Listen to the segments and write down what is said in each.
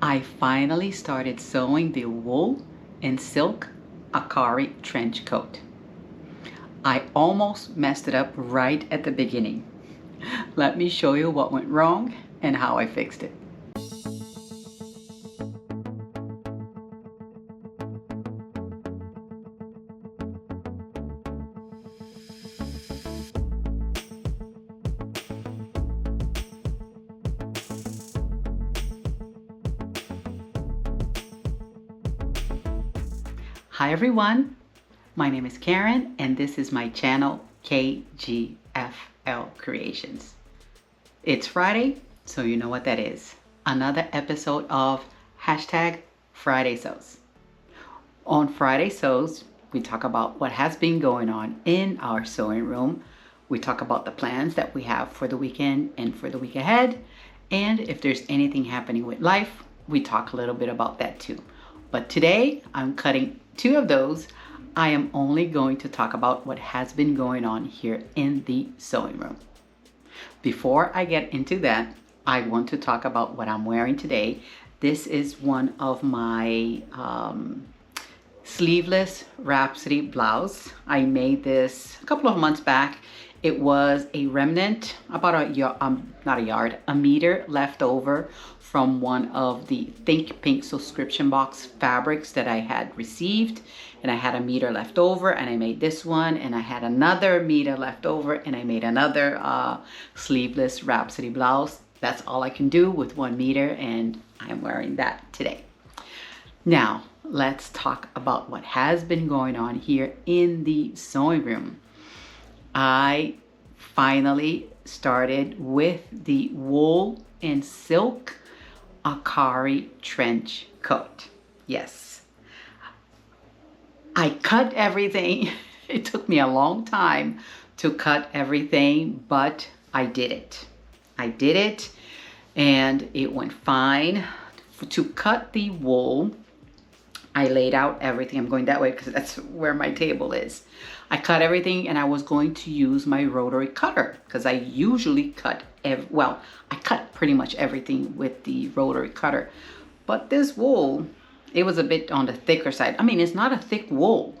I finally started sewing the wool and silk Acari Trench Coat. I almost messed it up right at the beginning. Let me show you what went wrong and how I fixed it. Hi everyone, my name is Karen and this is my channel KGFL Creations. It's Friday, so you know what that is. Another episode of #FridaySews. On Friday Sews, we talk about what has been going on in our sewing room. We talk about the plans that we have for the weekend and for the week ahead. And if there's anything happening with life, we talk a little bit about that too. But today I'm cutting two of those. I am only going to talk about what has been going on here in the sewing room. Before I get into that, I want to talk about what I'm wearing today. This is one of my sleeveless Rhapsody blouse. I made this a couple of months back. It was a remnant, about a meter left over from one of the Think Pink subscription box fabrics that I had received. And I had a meter left over and I made this one, and I had another meter left over and I made another sleeveless Rhapsody blouse. That's all I can do with 1 meter, and I'm wearing that today. Now, let's talk about what has been going on here in the sewing room. I finally started with the wool and silk Acari Trench Coat. Yes. I cut everything. It took me a long time to cut everything, but I did it. I did it and it went fine. To cut the wool, I laid out everything. I'm going that way because that's where my table is. I cut everything and I was going to use my rotary cutter because I usually cut, I cut pretty much everything with the rotary cutter. But this wool, it was a bit on the thicker side. I mean, it's not a thick wool,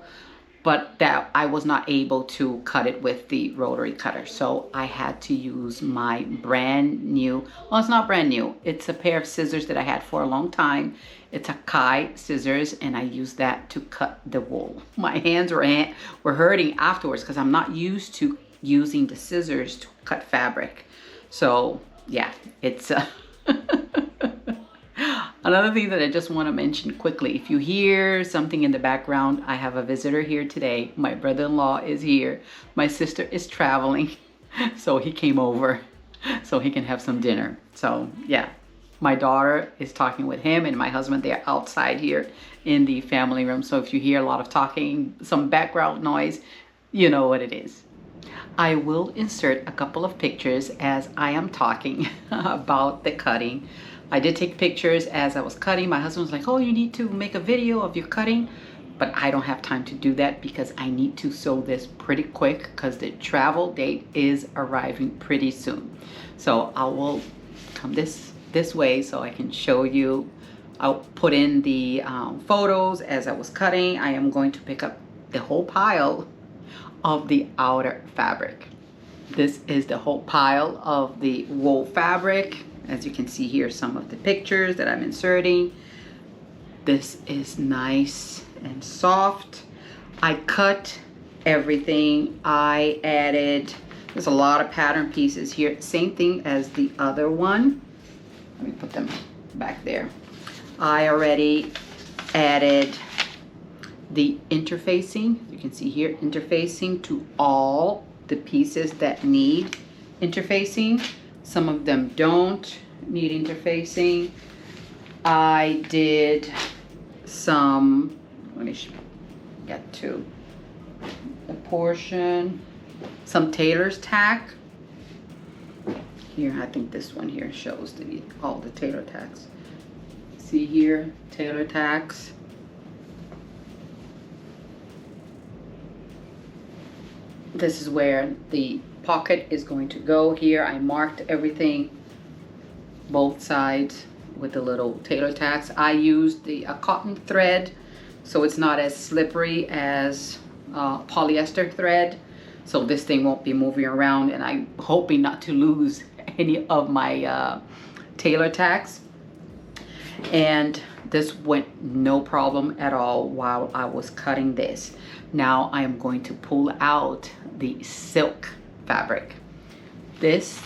but that I was not able to cut it with the rotary cutter. So I had to use my brand new, well, it's not brand new. It's a pair of scissors that I had for a long time. It's Acari scissors, and I used that to cut the wool. My hands were hurting afterwards because I'm not used to using the scissors to cut fabric. So yeah, it's another thing that I just want to mention quickly. If you hear something in the background, I have a visitor here today. My brother-in-law is here. My sister is traveling, so he came over so he can have some dinner. So yeah, my daughter is talking with him and my husband. They're outside here in the family room. So if you hear a lot of talking, some background noise, you know what it is. I will insert a couple of pictures as I am talking about the cutting. I did take pictures as I was cutting. My husband was like, oh, you need to make a video of your cutting. But I don't have time to do that because I need to sew this pretty quick because the travel date is arriving pretty soon. So I will come this way so I can show you. I'll put in the photos as I was cutting. I am going to pick up the whole pile of the outer fabric. This is the whole pile of the wool fabric. As you can see here, some of the pictures that I'm inserting. This is nice and soft. I cut everything. I added, there's a lot of pattern pieces here. Same thing as the other one. Let me put them back there. I already added the interfacing. You can see here, interfacing to all the pieces that need interfacing. Some of them don't need interfacing. I did some, let me get to the portion, some tailor's tack. Here, I think this one here shows all the tailor tacks. See here, tailor tacks. This is where the pocket is going to go here. I marked everything, both sides. with the little tailor tacks. I used a cotton thread, so it's not as slippery as polyester thread. So this thing won't be moving around, and I'm hoping not to lose any of my tailor tacks. And this went no problem at all while I was cutting this. Now I am going to pull out the silk fabric. This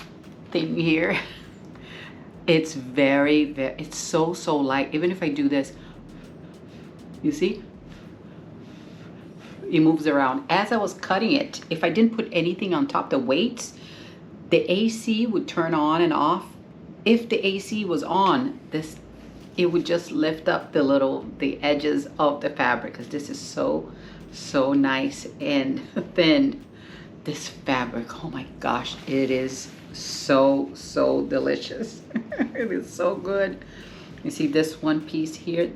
thing here, it's it's so light. Even if I do this, you see? It moves around. As I was cutting it, if I didn't put anything on top, the weights, the AC would turn on and off. If the AC was on, it would just lift up the edges of the fabric, because this is so nice and thin. This fabric, oh my gosh, it is so delicious. It is so good. You see this one piece here?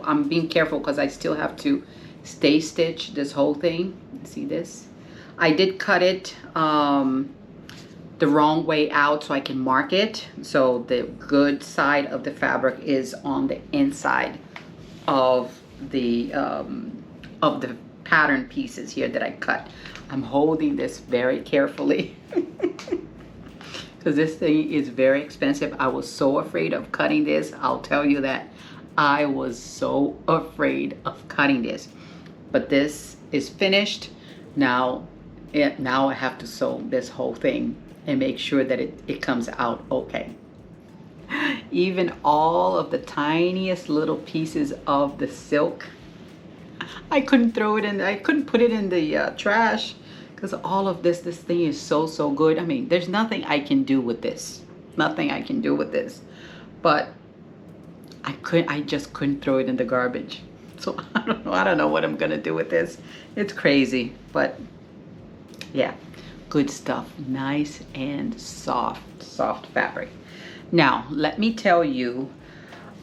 I'm being careful because I still have to stay stitch this whole thing. You see this? I did cut it the wrong way out so I can mark it. So the good side of the fabric is on the inside of the pattern pieces here that I cut. I'm holding this very carefully because this thing is very expensive. I was so afraid of cutting this. I'll tell you that. I was so afraid of cutting this. But this is finished. Now I have to sew this whole thing and make sure that it comes out okay. Even all of the tiniest little pieces of the silk, I couldn't throw it in, I couldn't put it in the trash, because all of this thing is so good. I mean, there's nothing I can do with this. Nothing I can do with this. But I just couldn't throw it in the garbage. So I don't know what I'm gonna do with this. It's crazy, but yeah, good stuff. Nice and soft fabric. Now, let me tell you,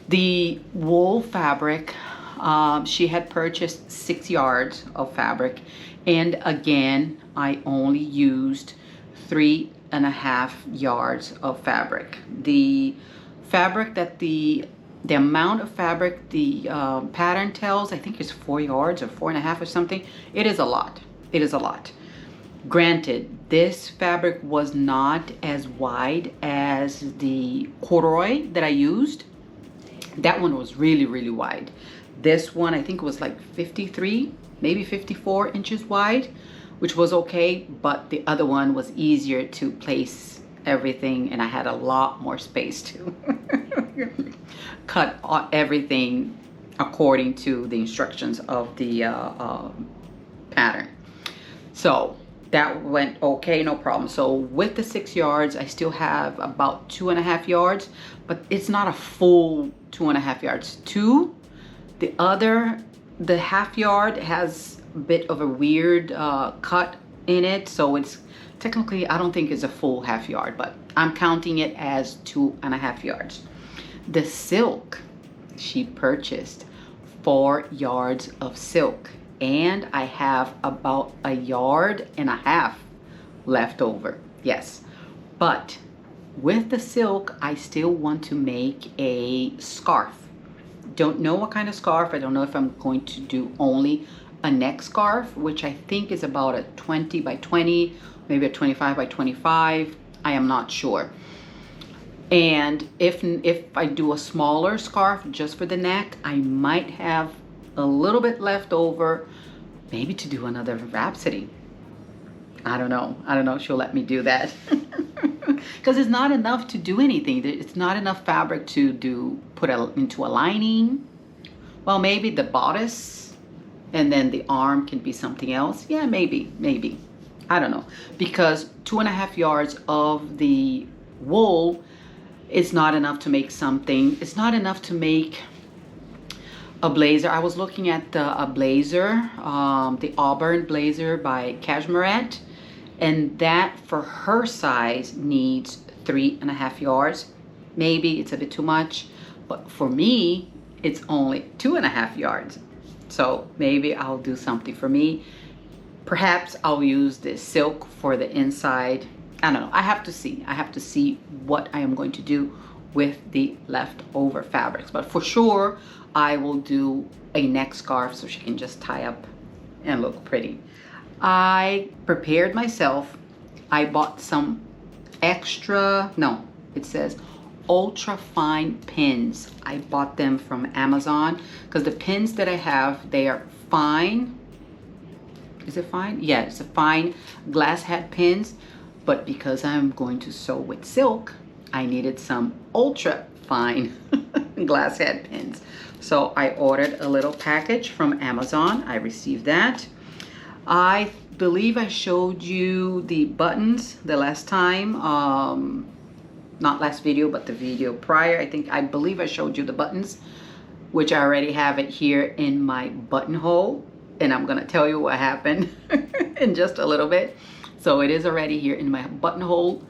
the wool fabric, she had purchased 6 yards of fabric, and again, I only used 3.5 yards of fabric. The fabric that the amount of fabric the pattern tells, I think, is 4 yards or 4.5 or something. It is a lot. It is a lot. Granted, this fabric was not as wide as the corduroy that I used. That one was really wide. This one, I think, was like 53, maybe 54 inches wide, which was okay, but the other one was easier to place everything, and I had a lot more space to cut everything according to the instructions of the pattern. So that went okay, no problem. So with the 6 yards, I still have about 2.5 yards, but it's not a full 2.5 yards. The half yard has a bit of a weird cut in it, so it's technically, I don't think it's a full half yard, but I'm counting it as 2.5 yards. The silk, she purchased 4 yards of silk, and I have about 1.5 yards left over. Yes, but with the silk, I still want to make a scarf. Don't know what kind of scarf. I don't know if I'm going to do only a neck scarf, which I think is about a 20 by 20, maybe a 25 by 25. I am not sure. And if I do a smaller scarf just for the neck, I might have a little bit left over, maybe to do another Rhapsody. I don't know. She'll let me do that. Because it's not enough to do anything. It's not enough fabric to put into a lining. Well, maybe the bodice, and then the arm can be something else. Yeah, maybe. I don't know. Because 2.5 yards of the wool is not enough to make something. It's not enough to make a blazer. I was looking at a blazer, the Auburn blazer by Cashmerette, and that for her size needs 3.5 yards. Maybe it's a bit too much, but for me, it's only 2.5 yards. So maybe I'll do something for me. Perhaps I'll use the silk for the inside. I don't know. I have to see. I have to see what I am going to do with the leftover fabrics. But for sure, I will do a neck scarf so she can just tie up and look pretty. I prepared myself. I bought some extra, no, it says ultra fine pins. I bought them from Amazon because the pins that I have, they are fine. Is it fine? Yeah, it's a fine glass head pins. But because I'm going to sew with silk, I needed some ultra fine glass head pins. So I ordered a little package from Amazon. I received that. I believe I showed you the buttons the last time. Not last video, but the video prior. I believe I showed you the buttons, which I already have it here in my buttonhole. And I'm gonna tell you what happened in just a little bit. So it is already here in my buttonhole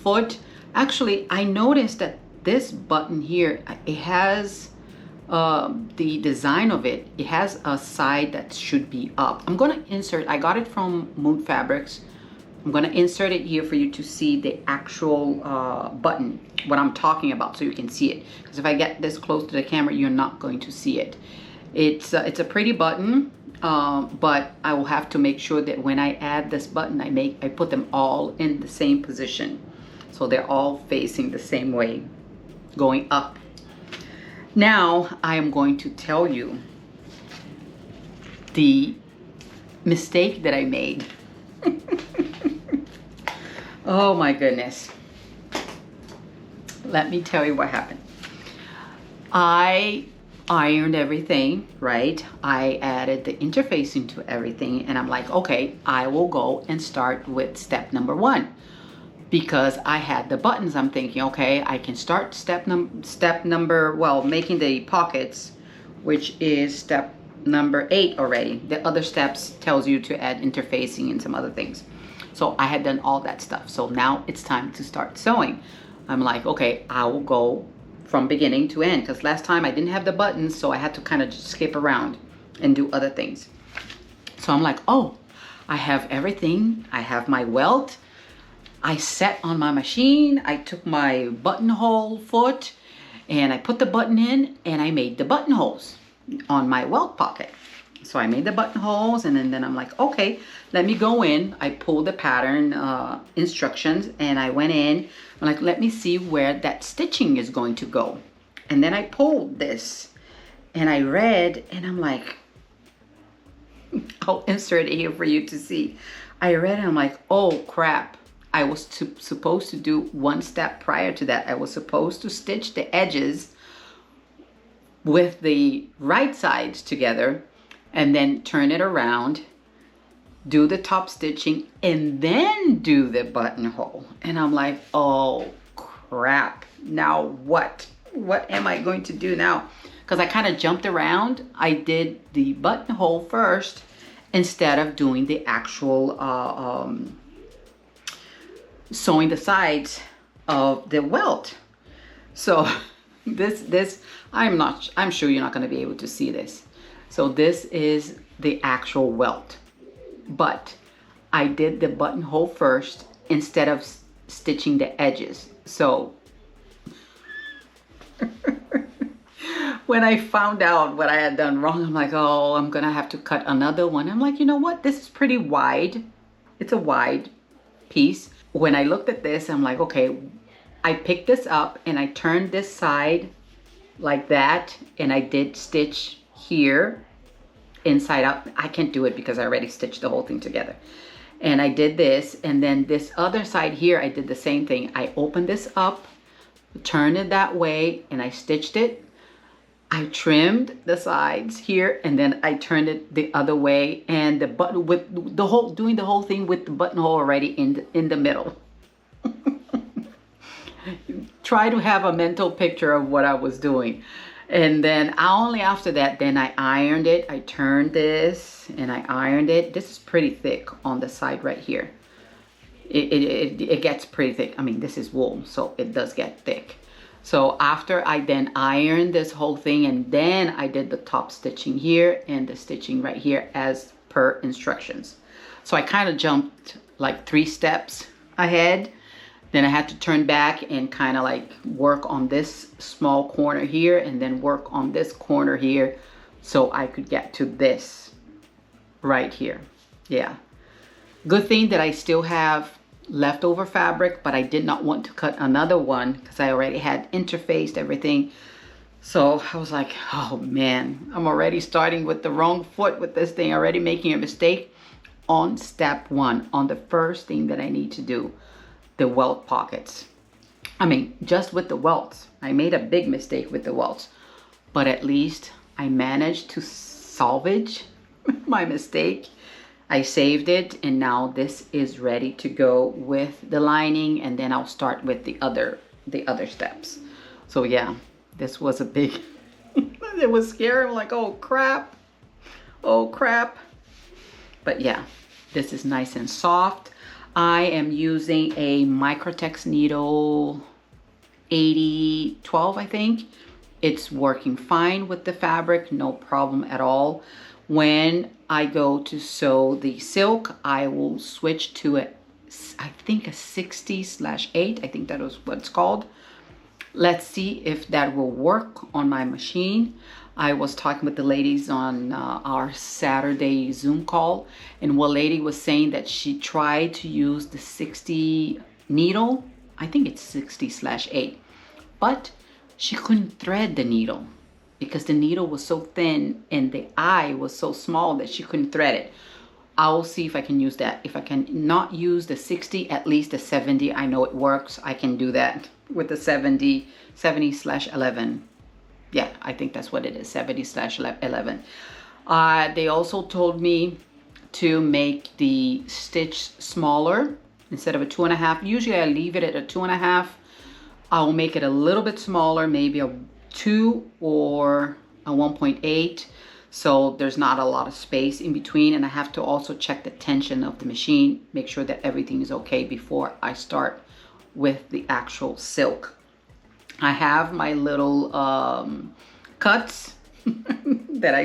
foot. Actually, I noticed that this button here, it has the design of it. It has a side that should be up. I'm gonna insert, I got it from Mood Fabrics. I'm gonna insert it here for you to see the actual button, what I'm talking about, so you can see it. Because if I get this close to the camera, you're not going to see it. It's a pretty button, but I will have to make sure that when I add this button, I put them all in the same position. So they're all facing the same way, going up. Now I am going to tell you the mistake that I made. Oh my goodness. Let me tell you what happened. I ironed everything, right? I added the interfacing to everything, and I'm like, okay, I will go and start with step number 1. Because I had the buttons, I'm thinking, okay, I can start step number, well, making the pockets, which is step number 8 already. The other steps tells you to add interfacing and some other things. So I had done all that stuff. So now it's time to start sewing. I'm like, okay, I will go from beginning to end, because last time I didn't have the buttons, so I had to kind of just skip around and do other things. So I'm like, oh, I have everything. I have my welt. I set on my machine. I took my buttonhole foot and I put the button in, and I made the buttonholes on my welt pocket. So I made the buttonholes, and then I'm like, okay, let me go in. I pulled the pattern instructions, and I went in. I'm like, let me see where that stitching is going to go. And then I pulled this and I read, and I'm like, I'll insert it here for you to see. I read and I'm like, oh crap. I was supposed to do one step prior to that. I was supposed to stitch the edges with the right sides together and then turn it around, do the top stitching, and then do the buttonhole. And I'm like, oh crap. Now what? What am I going to do now? Because I kind of jumped around. I did the buttonhole first instead of doing the actual sewing the sides of the welt. So this I'm sure you're not going to be able to see this. So this is the actual welt, but I did the buttonhole first instead of stitching the edges. So when I found out what I had done wrong, I'm like, oh, I'm gonna have to cut another one. I'm like, you know what, this is pretty wide. It's a wide piece. When I looked at this, I'm like, okay, I picked this up and I turned this side like that, and I did stitch here inside out. I can't do it because I already stitched the whole thing together. And I did this, and then this other side here, I did the same thing. I opened this up, turned it that way, and I stitched it. I trimmed the sides here, and then I turned it the other way, and the button with the whole, doing the whole thing with the buttonhole already in the middle. Try to have a mental picture of what I was doing. And then only after that, then I ironed it. I turned this and I ironed it. This is pretty thick on the side right here. It gets pretty thick. I mean, this is wool, so it does get thick. So after I then ironed this whole thing, and then I did the top stitching here and the stitching right here as per instructions. So I kind of jumped like 3 steps ahead, Then I had to turn back and kind of like work on this small corner here and then work on this corner here so I could get to this right here. Yeah. Good thing that I still have leftover fabric, but I did not want to cut another one because I already had interfaced everything. So I was like, oh man, I'm already starting with the wrong foot with this thing, already making a mistake on step one, on the first thing that I need to do, the welt pockets. I mean, just with the welts, I made a big mistake with the welts, but at least I managed to salvage my mistake. I saved it, and now this is ready to go with the lining, and then I'll start with the other steps. So yeah, this was a big, it was scary. I'm like, oh crap, oh crap. But yeah, this is nice and soft. I am using a Microtex needle 8012, I think. It's working fine with the fabric, no problem at all. When I go to sew the silk, I will switch to I think a 60/8. I think that was what it's called. Let's see if that will work on my machine. I was talking with the ladies on our Saturday Zoom call, and one lady was saying that she tried to use the 60 needle. I think it's 60/8, but she couldn't thread the needle because the needle was so thin and the eye was so small that she couldn't thread it. I'll see if I can use that. If I can not use the 60, at least the 70, I know it works. I can do that with the 70/11. Yeah, I think that's what it is, 70/11. They also told me to make the stitch smaller instead of a 2.5. Usually I leave it at a 2.5. I'll make it a little bit smaller, maybe a 2 or a 1.8. So there's not a lot of space in between, and I have to also check the tension of the machine, make sure that everything is okay before I start with the actual silk. I have my little cuts that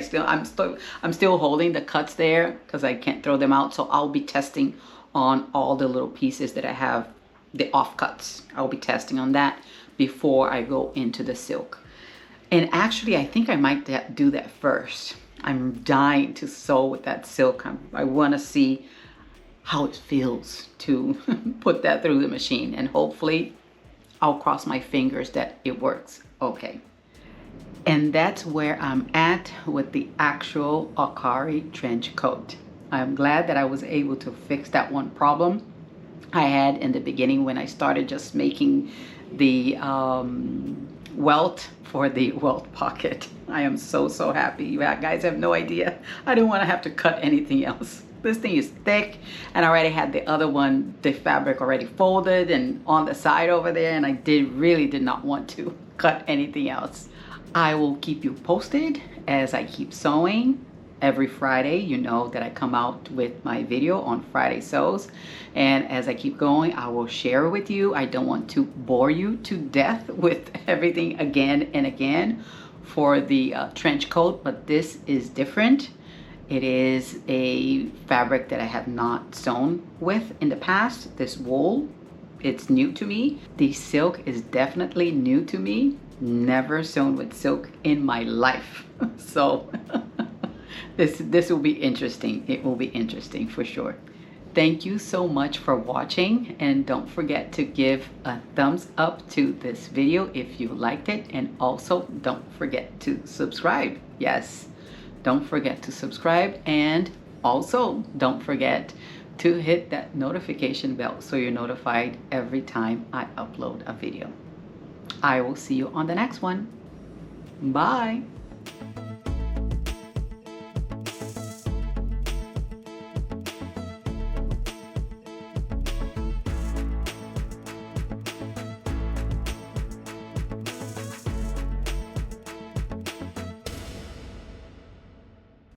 I'm still holding the cuts there because I can't throw them out. So I'll be testing on all the little pieces that I have, the offcuts. I'll be testing on that before I go into the silk. And actually, I think I might do that first. I'm dying to sew with that silk. I want to see how it feels to put that through the machine. And hopefully, I'll cross my fingers that it works okay. And that's where I'm at with the actual Acari Trench Coat. I'm glad that I was able to fix that one problem I had in the beginning when I started just making the welt for the welt pocket. I am so happy. You guys have no idea. I didn't want to have to cut anything else. This thing is thick, and I already had the other one, the fabric already folded and on the side over there, and I really did not want to cut anything else. I will keep you posted as I keep sewing. Every Friday, you know that I come out with my video on Friday Sews, and as I keep going, I will share with you. I don't want to bore you to death with everything again and again for the trench coat, but this is different. It is a fabric that I have not sewn with in the past. This wool, it's new to me. The silk is definitely new to me. Never sewn with silk in my life. So this will be interesting. It will be interesting for sure. Thank you so much for watching, and don't forget to give a thumbs up to this video if you liked it, and also don't forget to subscribe. Yes, don't forget to subscribe, and also don't forget to hit that notification bell so you're notified every time I upload a video. I will see you on the next one. Bye.